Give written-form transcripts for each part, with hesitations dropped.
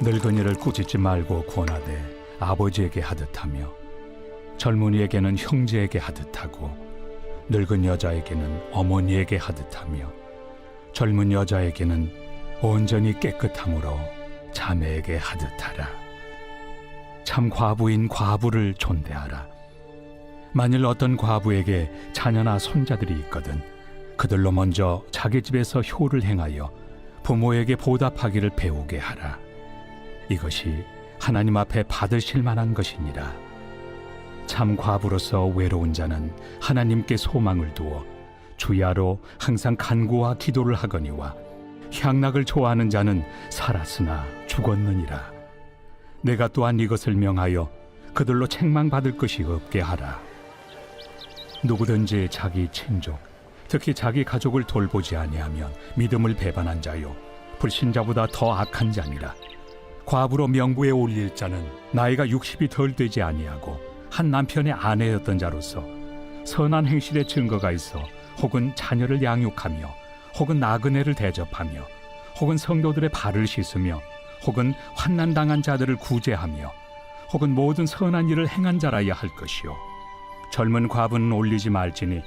늙은이를 꾸짖지 말고 권하되 아버지에게 하듯하며 젊은이에게는 형제에게 하듯하고 늙은 여자에게는 어머니에게 하듯하며 젊은 여자에게는 온전히 깨끗함으로 자매에게 하듯하라. 참 과부인 과부를 존대하라. 만일 어떤 과부에게 자녀나 손자들이 있거든 그들로 먼저 자기 집에서 효를 행하여 부모에게 보답하기를 배우게 하라. 이것이 하나님 앞에 받으실 만한 것이니라. 참 과부로서 외로운 자는 하나님께 소망을 두어 주야로 항상 간구와 기도를 하거니와 향락을 좋아하는 자는 살았으나 죽었느니라. 내가 또한 이것을 명하여 그들로 책망받을 것이 없게 하라. 누구든지 자기 친족, 특히 자기 가족을 돌보지 아니하면 믿음을 배반한 자요 불신자보다 더 악한 자니라. 과부로 명부에 올릴 자는 나이가 60이 덜 되지 아니하고 한 남편의 아내였던 자로서 선한 행실의 증거가 있어 혹은 자녀를 양육하며 혹은 나그네를 대접하며 혹은 성도들의 발을 씻으며 혹은 환난당한 자들을 구제하며 혹은 모든 선한 일을 행한 자라야 할 것이요 젊은 과부는 올리지 말지니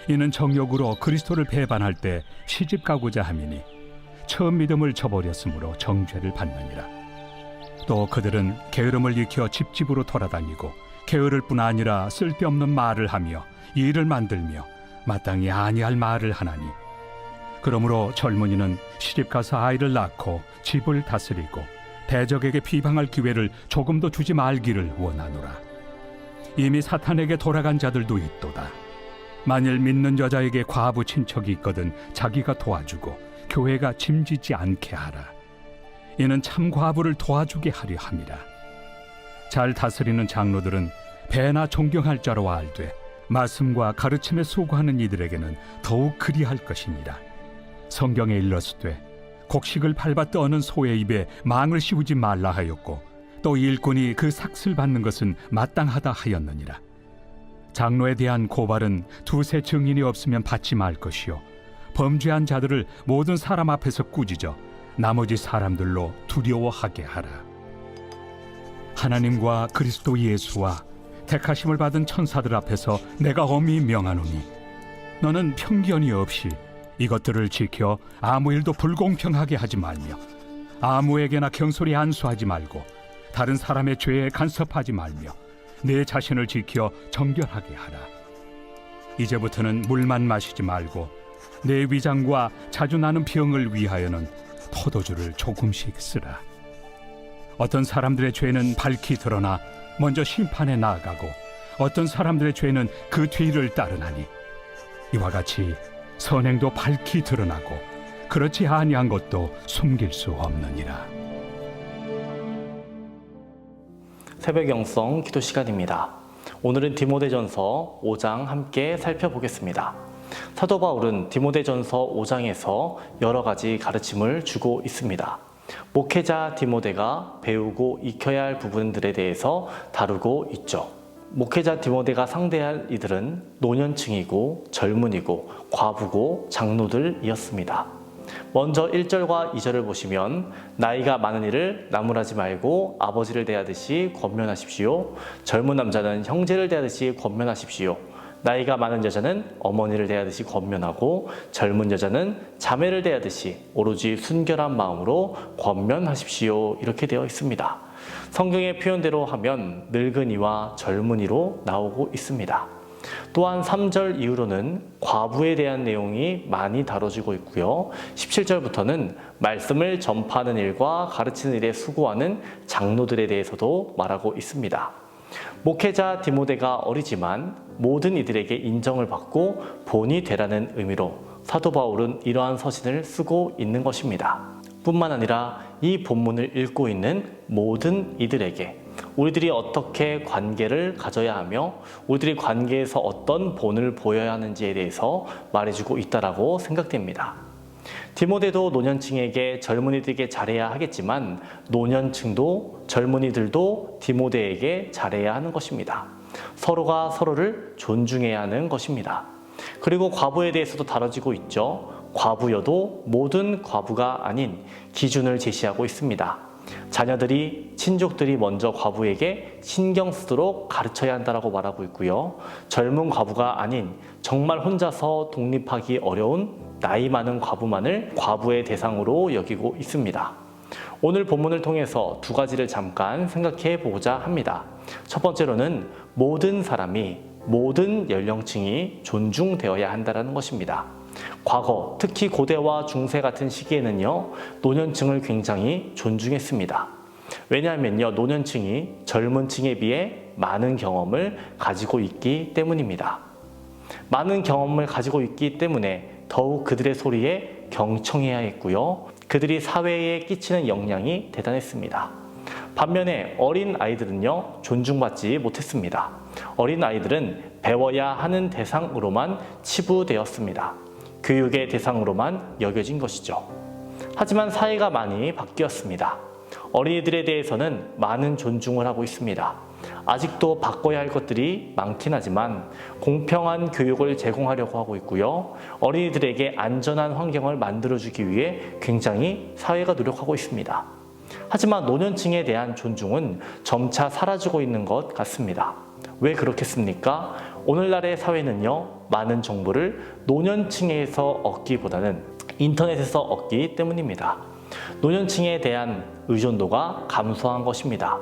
이는 정욕으로 그리스도를 배반할 때 시집 가고자 함이니 처음 믿음을 저버렸으므로 정죄를 받느니라. 또 그들은 게으름을 익혀 집집으로 돌아다니고 게으를 뿐 아니라 쓸데없는 말을 하며 일을 만들며 마땅히 아니할 말을 하나니 그러므로 젊은이는 시집가서 아이를 낳고 집을 다스리고 대적에게 비방할 기회를 조금도 주지 말기를 원하노라. 이미 사탄에게 돌아간 자들도 있도다. 만일 믿는 여자에게 과부 친척이 있거든 자기가 도와주고 교회가 짐지지 않게 하라. 이는 참 과부를 도와주게 하려 함이라. 잘 다스리는 장로들은 배나 존경할 자로 알되 말씀과 가르침에 수고하는 이들에게는 더욱 그리할 것이니라. 성경에 일렀으되 곡식을 밟아 떠는 소의 입에 망을 씌우지 말라 하였고 또 일꾼이 그 삭슬 받는 것은 마땅하다 하였느니라. 장로에 대한 고발은 두세 증인이 없으면 받지 말 것이요 범죄한 자들을 모든 사람 앞에서 꾸짖어 나머지 사람들로 두려워하게 하라. 하나님과 그리스도 예수와 택하심을 받은 천사들 앞에서 내가 엄히 명하노니 너는 편견이 없이 이것들을 지켜 아무 일도 불공평하게 하지 말며 아무에게나 경솔히 안수하지 말고 다른 사람의 죄에 간섭하지 말며 내 자신을 지켜 정결하게 하라. 이제부터는 물만 마시지 말고 내 위장과 자주 나는 병을 위하여는 포도주를 조금씩 쓰라. 어떤 사람들의 죄는 밝히 드러나 먼저 심판에 나아가고 어떤 사람들의 죄는 그 뒤를 따르나니 이와 같이 선행도 밝히 드러나고 그렇지 아니한 것도 숨길 수 없느니라. 새벽 영성 기도 시간입니다. 오늘은 디모데전서 5장 함께 살펴보겠습니다. 사도 바울은 디모데전서 5장에서 여러 가지 가르침을 주고 있습니다. 목회자 디모데가 배우고 익혀야 할 부분들에 대해서 다루고 있죠. 목회자 디모데가 상대할 이들은 노년층이고 젊은이고 과부고 장로들이었습니다. 먼저 1절과 2절을 보시면 나이가 많은 이를 나무라지 말고 아버지를 대하듯이 권면하십시오. 젊은 남자는 형제를 대하듯이 권면하십시오. 나이가 많은 여자는 어머니를 대하듯이 권면하고 젊은 여자는 자매를 대하듯이 오로지 순결한 마음으로 권면하십시오. 이렇게 되어 있습니다. 성경의 표현대로 하면 늙은이와 젊은이로 나오고 있습니다. 또한 3절 이후로는 과부에 대한 내용이 많이 다뤄지고 있고요. 17절부터는 말씀을 전파하는 일과 가르치는 일에 수고하는 장로들에 대해서도 말하고 있습니다. 목회자 디모데가 어리지만 모든 이들에게 인정을 받고 본이 되라는 의미로 사도 바울은 이러한 서신을 쓰고 있는 것입니다. 뿐만 아니라 이 본문을 읽고 있는 모든 이들에게 우리들이 어떻게 관계를 가져야 하며 우리들이 관계에서 어떤 본을 보여야 하는지에 대해서 말해주고 있다라고 생각됩니다. 디모데도 노년층에게 젊은이들에게 잘해야 하겠지만 노년층도 젊은이들도 디모데에게 잘해야 하는 것입니다. 서로가 서로를 존중해야 하는 것입니다. 그리고 과부에 대해서도 다뤄지고 있죠. 과부여도 모든 과부가 아닌 기준을 제시하고 있습니다. 자녀들이, 친족들이 먼저 과부에게 신경 쓰도록 가르쳐야 한다고 말하고 있고요. 젊은 과부가 아닌 정말 혼자서 독립하기 어려운 나이 많은 과부만을 과부의 대상으로 여기고 있습니다. 오늘 본문을 통해서 두 가지를 잠깐 생각해 보고자 합니다. 첫 번째로는 모든 사람이, 모든 연령층이 존중되어야 한다는 것입니다. 과거, 특히 고대와 중세 같은 시기에는요, 노년층을 굉장히 존중했습니다. 왜냐하면요, 노년층이 젊은 층에 비해 많은 경험을 가지고 있기 때문입니다. 많은 경험을 가지고 있기 때문에 더욱 그들의 소리에 경청해야 했고요. 그들이 사회에 끼치는 영향이 대단했습니다. 반면에 어린 아이들은요, 존중받지 못했습니다. 어린 아이들은 배워야 하는 대상으로만 치부되었습니다. 교육의 대상으로만 여겨진 것이죠. 하지만 사회가 많이 바뀌었습니다. 어린이들에 대해서는 많은 존중을 하고 있습니다. 아직도 바꿔야 할 것들이 많긴 하지만 공평한 교육을 제공하려고 하고 있고요. 어린이들에게 안전한 환경을 만들어주기 위해 굉장히 사회가 노력하고 있습니다. 하지만 노년층에 대한 존중은 점차 사라지고 있는 것 같습니다. 왜 그렇겠습니까? 오늘날의 사회는요, 많은 정보를 노년층에서 얻기보다는 인터넷에서 얻기 때문입니다. 노년층에 대한 의존도가 감소한 것입니다.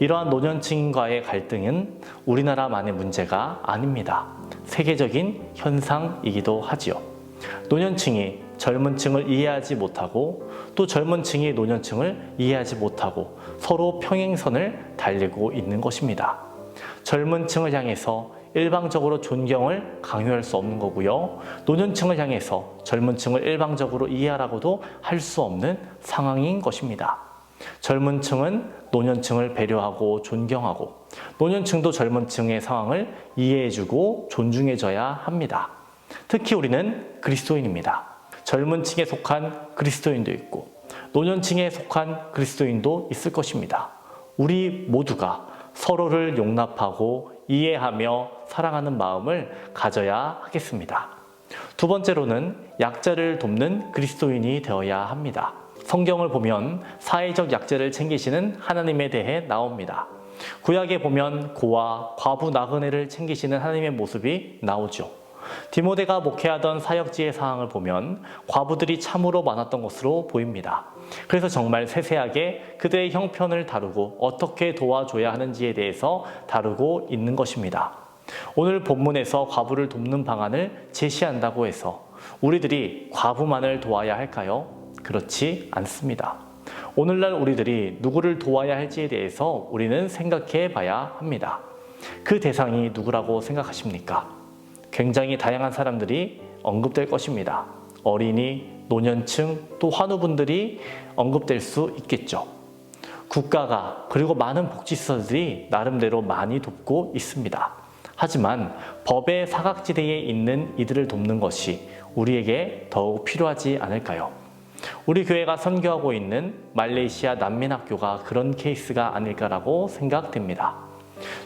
이러한 노년층과의 갈등은 우리나라만의 문제가 아닙니다. 세계적인 현상이기도 하지요. 노년층이 젊은 층을 이해하지 못하고 또 젊은 층이 노년층을 이해하지 못하고 서로 평행선을 달리고 있는 것입니다. 젊은 층을 향해서 일방적으로 존경을 강요할 수 없는 거고요. 노년층을 향해서 젊은 층을 일방적으로 이해하라고도 할 수 없는 상황인 것입니다. 젊은 층은 노년층을 배려하고 존경하고 노년층도 젊은 층의 상황을 이해해주고 존중해줘야 합니다. 특히 우리는 그리스도인입니다. 젊은 층에 속한 그리스도인도 있고 노년층에 속한 그리스도인도 있을 것입니다. 우리 모두가 서로를 용납하고 이해하며 사랑하는 마음을 가져야 하겠습니다. 두 번째로는 약자를 돕는 그리스도인이 되어야 합니다. 성경을 보면 사회적 약자를 챙기시는 하나님에 대해 나옵니다. 구약에 보면 고아, 과부, 나그네를 챙기시는 하나님의 모습이 나오죠. 디모데가 목회하던 사역지의 사항을 보면 과부들이 참으로 많았던 것으로 보입니다. 그래서 정말 세세하게 그들의 형편을 다루고 어떻게 도와줘야 하는지에 대해서 다루고 있는 것입니다. 오늘 본문에서 과부를 돕는 방안을 제시한다고 해서 우리들이 과부만을 도와야 할까요? 그렇지 않습니다. 오늘날 우리들이 누구를 도와야 할지에 대해서 우리는 생각해 봐야 합니다. 그 대상이 누구라고 생각하십니까? 굉장히 다양한 사람들이 언급될 것입니다. 어린이, 노년층, 또 환우분들이 언급될 수 있겠죠. 국가가 그리고 많은 복지시설들이 나름대로 많이 돕고 있습니다. 하지만 법의 사각지대에 있는 이들을 돕는 것이 우리에게 더욱 필요하지 않을까요? 우리 교회가 선교하고 있는 말레이시아 난민학교가 그런 케이스가 아닐까라고 생각됩니다.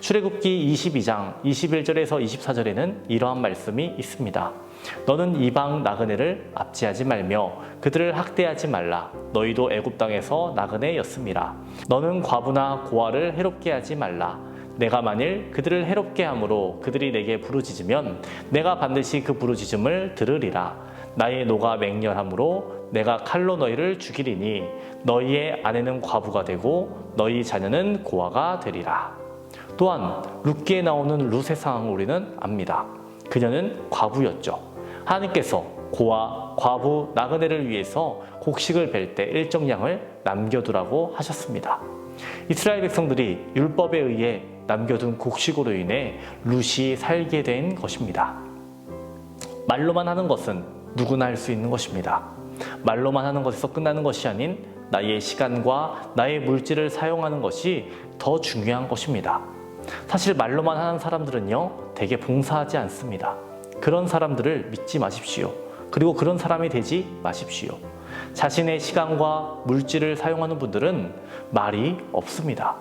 출애굽기 22장 21절에서 24절에는 이러한 말씀이 있습니다. 너는 이방 나그네를 압제하지 말며 그들을 학대하지 말라. 너희도 애굽 땅에서 나그네였음이라. 너는 과부나 고아를 해롭게 하지 말라. 내가 만일 그들을 해롭게 함으로 그들이 내게 부르짖으면 내가 반드시 그 부르짖음을 들으리라. 나의 노가 맹렬함으로 내가 칼로 너희를 죽이리니 너희의 아내는 과부가 되고 너희 자녀는 고아가 되리라. 또한 룻기에 나오는 룻의 상황을 우리는 압니다. 그녀는 과부였죠. 하나님께서 고아, 과부, 나그네를 위해서 곡식을 벨 때 일정량을 남겨두라고 하셨습니다. 이스라엘 백성들이 율법에 의해 남겨둔 곡식으로 인해 룻이 살게 된 것입니다. 말로만 하는 것은 누구나 할 수 있는 것입니다. 말로만 하는 것에서 끝나는 것이 아닌 나의 시간과 나의 물질을 사용하는 것이 더 중요한 것입니다. 사실 말로만 하는 사람들은요, 되게 봉사하지 않습니다. 그런 사람들을 믿지 마십시오. 그리고 그런 사람이 되지 마십시오. 자신의 시간과 물질을 사용하는 분들은 말이 없습니다.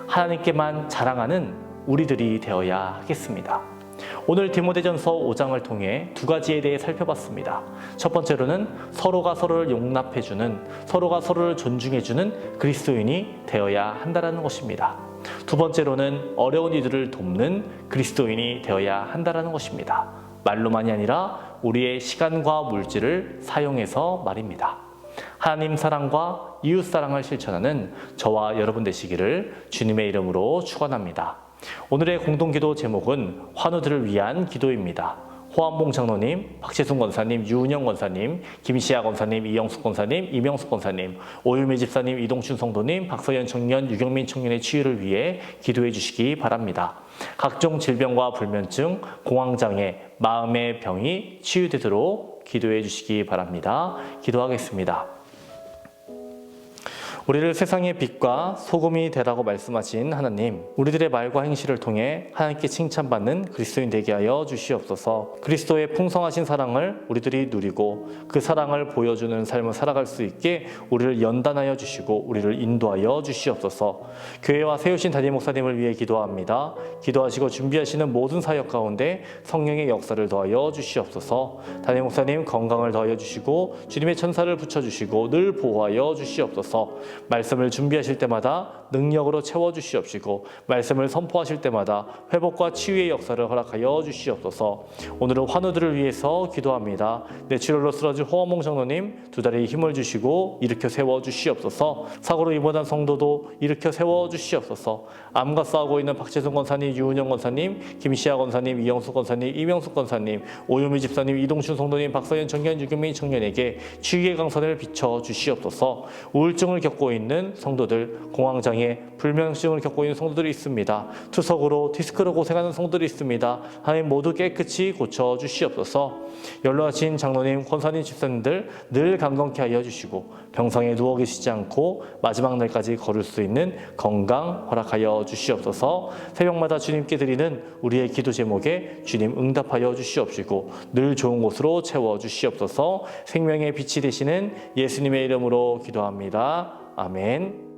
하나님께만 자랑하는 우리들이 되어야 하겠습니다. 오늘 디모데전서 5장을 통해 두 가지에 대해 살펴봤습니다. 첫 번째로는 서로가 서로를 용납해주는, 서로가 서로를 존중해주는 그리스도인이 되어야 한다는 것입니다. 두 번째로는 어려운 이들을 돕는 그리스도인이 되어야 한다는 것입니다. 말로만이 아니라 우리의 시간과 물질을 사용해서 말입니다. 하나님 사랑과 이웃 사랑을 실천하는 저와 여러분 되시기를 주님의 이름으로 축원합니다. 오늘의 공동기도 제목은 환우들을 위한 기도입니다. 호암봉 장로님, 박재순 권사님, 유은영 권사님, 김시아 권사님, 이영숙 권사님, 이명숙 권사님, 오유미 집사님, 이동춘 성도님, 박서연 청년, 유경민 청년의 치유를 위해 기도해 주시기 바랍니다. 각종 질병과 불면증, 공황장애, 마음의 병이 치유되도록 기도해 주시기 바랍니다. 기도하겠습니다. 우리를 세상의 빛과 소금이 되라고 말씀하신 하나님, 우리들의 말과 행실을 통해 하나님께 칭찬받는 그리스도인 되게 하여 주시옵소서. 그리스도의 풍성하신 사랑을 우리들이 누리고 그 사랑을 보여주는 삶을 살아갈 수 있게 우리를 연단하여 주시고 우리를 인도하여 주시옵소서. 교회와 세우신 담임 목사님을 위해 기도합니다. 기도하시고 준비하시는 모든 사역 가운데 성령의 역사를 더하여 주시옵소서. 담임 목사님 건강을 더하여 주시고 주님의 천사를 붙여주시고 늘 보호하여 주시옵소서. 말씀을 준비하실 때마다 능력으로 채워주시옵시고 말씀을 선포하실 때마다 회복과 치유의 역사를 허락하여 주시옵소서. 오늘은 환우들을 위해서 기도합니다. 뇌출혈로 쓰러진 호암봉 장로님 두 다리에 힘을 주시고 일으켜 세워주시옵소서. 사고로 입원한 성도도 일으켜 세워주시옵소서. 암과 싸우고 있는 박재순 권사님, 유은영 권사님, 김시아 권사님, 이영숙 권사님, 이명숙 권사님, 오유미 집사님, 이동춘 성도님, 박서연 청년, 유경민 청년에게 치유의 강선을 비춰주시옵소서. 우울증을 겪고 있는 성도들, 공황장애, 불면증을 겪고 있는 성도들이 있습니다. 투석으로 디스크로 고생하는 성도들이 있습니다. 하나님 모두 깨끗이 고쳐주시옵소서. 연로하신 장로님, 권사님, 집사님들 늘 감동케 하여 주시고 병상에 누워 계시지 않고 마지막 날까지 걸을 수 있는 건강 허락하여 주시옵소서. 새벽마다 주님께 드리는 우리의 기도 제목에 주님 응답하여 주시옵시고 늘 좋은 곳으로 채워주시옵소서. 생명의 빛이 되시는 예수님의 이름으로 기도합니다. 아멘.